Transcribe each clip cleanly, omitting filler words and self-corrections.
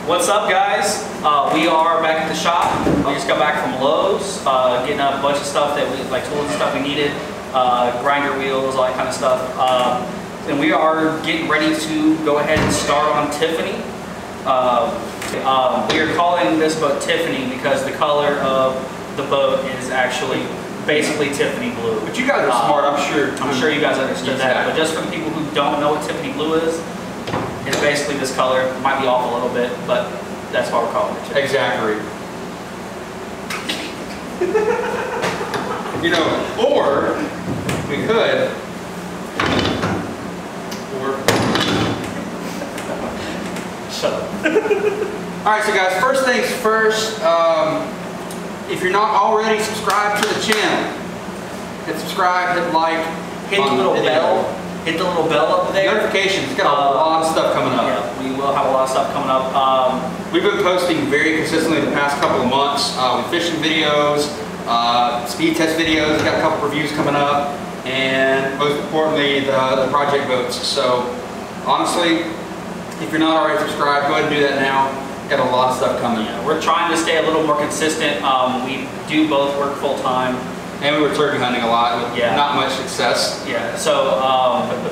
What's up, guys? We are back at the shop. We just got back from Lowe's, getting a bunch of stuff that we like, tools and stuff we needed, grinder wheels, all that kind of stuff. And we are getting ready to go ahead and start on Tiffany. We are calling this boat Tiffany because the color of the boat is actually basically Tiffany blue. But you guys are smart, I'm sure. I'm sure you guys understood that. But just for the people who don't know what Tiffany blue is, it's basically this color. It might be off a little bit, but that's why we're calling it Tiffany. Exactly. You know, or we could, Shut up. All right, so guys, first things first, if you're not already subscribed to the channel, hit subscribe, hit like, hit the little bell. Hit the little bell up there. Notifications, it's got a lot of stuff coming up. Yeah, we will have a lot of stuff coming up. We've been posting very consistently the past couple of months with fishing videos, speed test videos, got a couple reviews coming up, and most importantly, the project boats. So honestly, if you're not already subscribed, go ahead and do that now. Got a lot of stuff coming. Yeah, we're trying to stay a little more consistent. We do both work full time. And we were turkey hunting a lot with not much success. Yeah, so,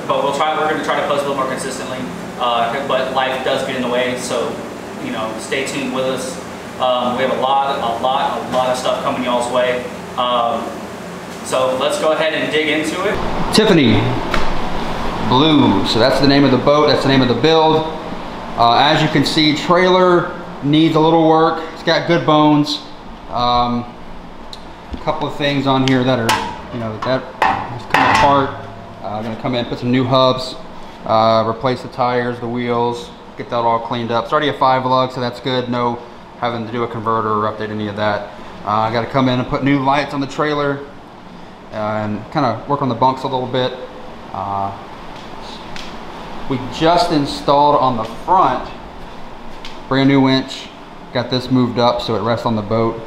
but we're going to try to post a little more consistently, but life does get in the way, so, you know, stay tuned with us. We have a lot of stuff coming y'all's way. So let's go ahead and dig into it. Tiffany Blue, so that's the name of the boat, that's the name of the build. As you can see, trailer needs a little work. It's got good bones. Couple of things on here that are, you know, that is coming apart. I'm gonna come in, put some new hubs, replace the tires, the wheels, get that all cleaned up. It's already a 5 lug, so that's good. No having to do a converter or update any of that. I got to come in and put new lights on the trailer and kind of work on the bunks a little bit. We just installed on the front brand new winch. Got this moved up so it rests on the boat.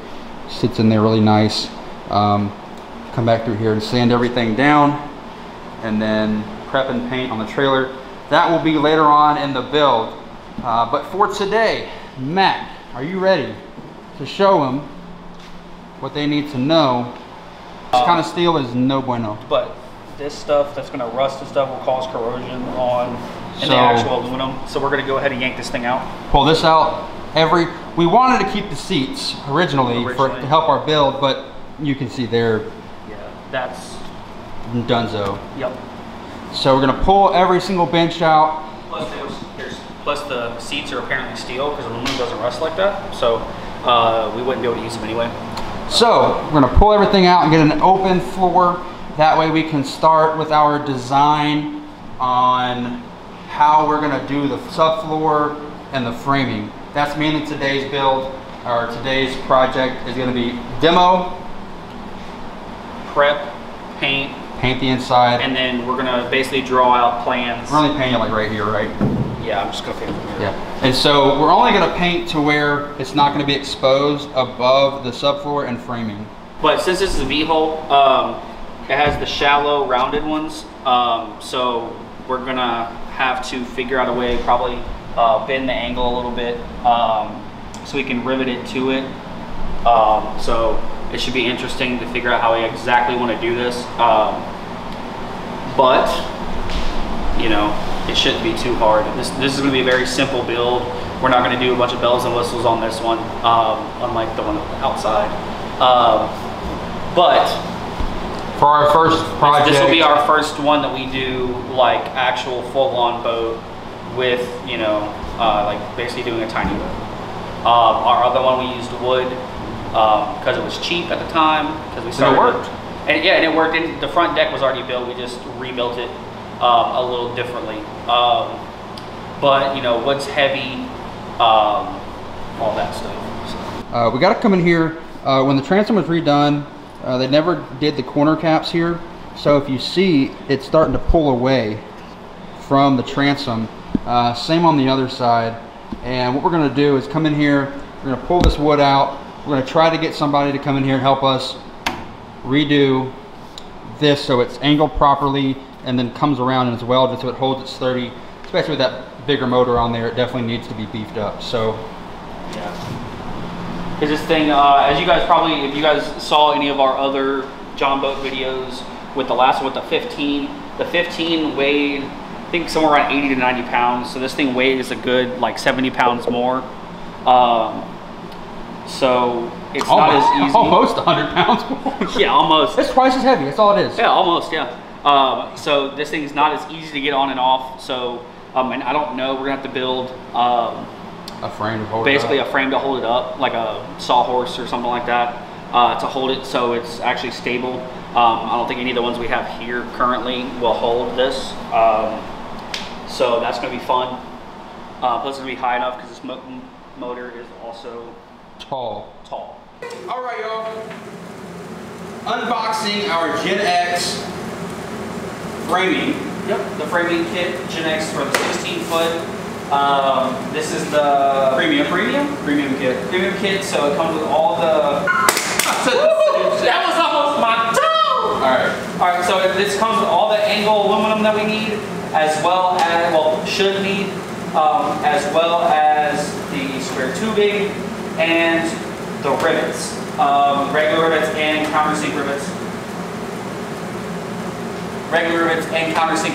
Sits in there really nice. Come back through here and sand everything down and then prep and paint on the trailer. That will be later on in the build. But for today, Matt, are you ready to show them what they need to know? This kind of steel is no bueno. But this stuff that's going to rust and stuff will cause corrosion on the actual aluminum. So we're going to go ahead and yank this thing out. Pull this out. We wanted to keep the seats originally. To help our build, but you can see they're that's donezo. Yep. So we're gonna pull every single bench out. Plus the seats are apparently steel because aluminum doesn't rust like that. So we wouldn't be able to use them anyway. So we're gonna pull everything out and get an open floor. That way we can start with our design on how we're gonna do the subfloor and the framing. That's mainly today's build, or today's project is going to be demo, prep, paint the inside, and then we're going to basically draw out plans. We're only painting like right here, right? Yeah, I'm just going to paint from here. Yeah, and so we're only going to paint to where it's not going to be exposed above the subfloor and framing. But since this is a V-hole, it has the shallow rounded ones, so we're going to have to figure out a way, probably bend the angle a little bit so we can rivet it to it. So it should be interesting to figure out how we exactly want to do this. But you know, it shouldn't be too hard. This is going to be a very simple build. We're not going to do a bunch of bells and whistles on this one, unlike the one outside. But for our first project, this will be our first one that we do like actual full-on boat with, you know, like basically doing a tiny boat. Our other one we used wood because it was cheap at the time, because we started. And it worked. And yeah, and it worked. And the front deck was already built. We just rebuilt it a little differently. But you know, wood's heavy, all that stuff. So. We got to come in here when the transom was redone. They never did the corner caps here, so if you see, it's starting to pull away from the transom. Same on the other side. And what we're going to do is come in here, we're going to pull this wood out, we're going to try to get somebody to come in here and help us redo this so it's angled properly and then comes around and it's welded so it holds it sturdy, especially with that bigger motor on there, it definitely needs to be beefed up. So yeah, because this thing, as you guys probably, if you guys saw any of our other John boat videos with the last one with the 15 weighed, I think somewhere around 80 to 90 pounds. So this thing weighs a good like 70 pounds more. So it's not as easy. Almost 100 pounds more. Yeah, almost. It's twice as heavy, that's all it is. Yeah, almost, yeah. So this thing's not as easy to get on and off. So, and I don't know, we're gonna have to build a frame to hold basically it up. A frame to hold it up, like a sawhorse or something like that, to hold it so it's actually stable. I don't think any of the ones we have here currently will hold this. So that's gonna be fun. Plus it's gonna be high enough because this motor is also tall. All right, y'all. Unboxing our Gen X framing. Yep, the framing kit, Gen X for the 16 foot. This is the premium kit. So it comes with all the. That was almost my toe. All right. So this comes with all the angle aluminum that we need, as well as should need, as well as the square tubing and the rivets, regular rivets and countersink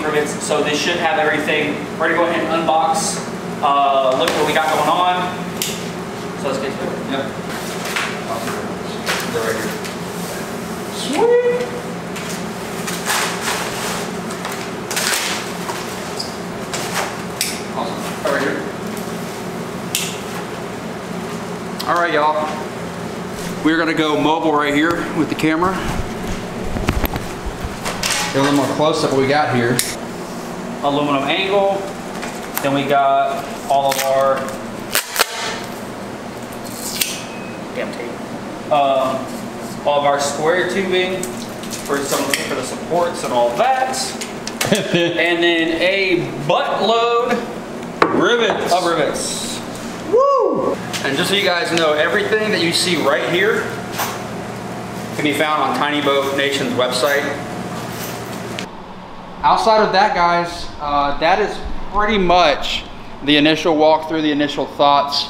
rivets. So this should have everything. We're gonna go ahead and unbox, look what we got going on. So let's get to it. Yep. They're right here. Sweet. Awesome. Right here. All right, y'all. We're gonna go mobile right here with the camera. Get a little more close up what we got here. Aluminum angle. Then we got all of our all of our square tubing for the supports and all that. And then a buttload of rivets. Woo! And just so you guys know, everything that you see right here can be found on Tiny Boat Nation's website. Outside of that, guys, that is pretty much the initial walkthrough, the initial thoughts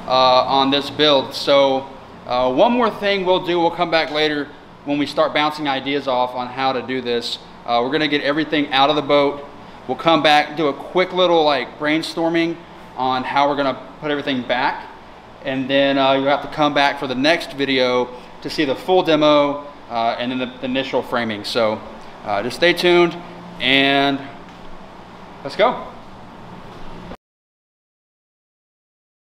on this build. So one more thing we'll come back later when we start bouncing ideas off on how to do this. We're gonna get everything out of the boat. We'll come back, do a quick little like brainstorming on how we're gonna put everything back. And then you'll have to come back for the next video to see the full demo and then the initial framing. So just stay tuned and let's go.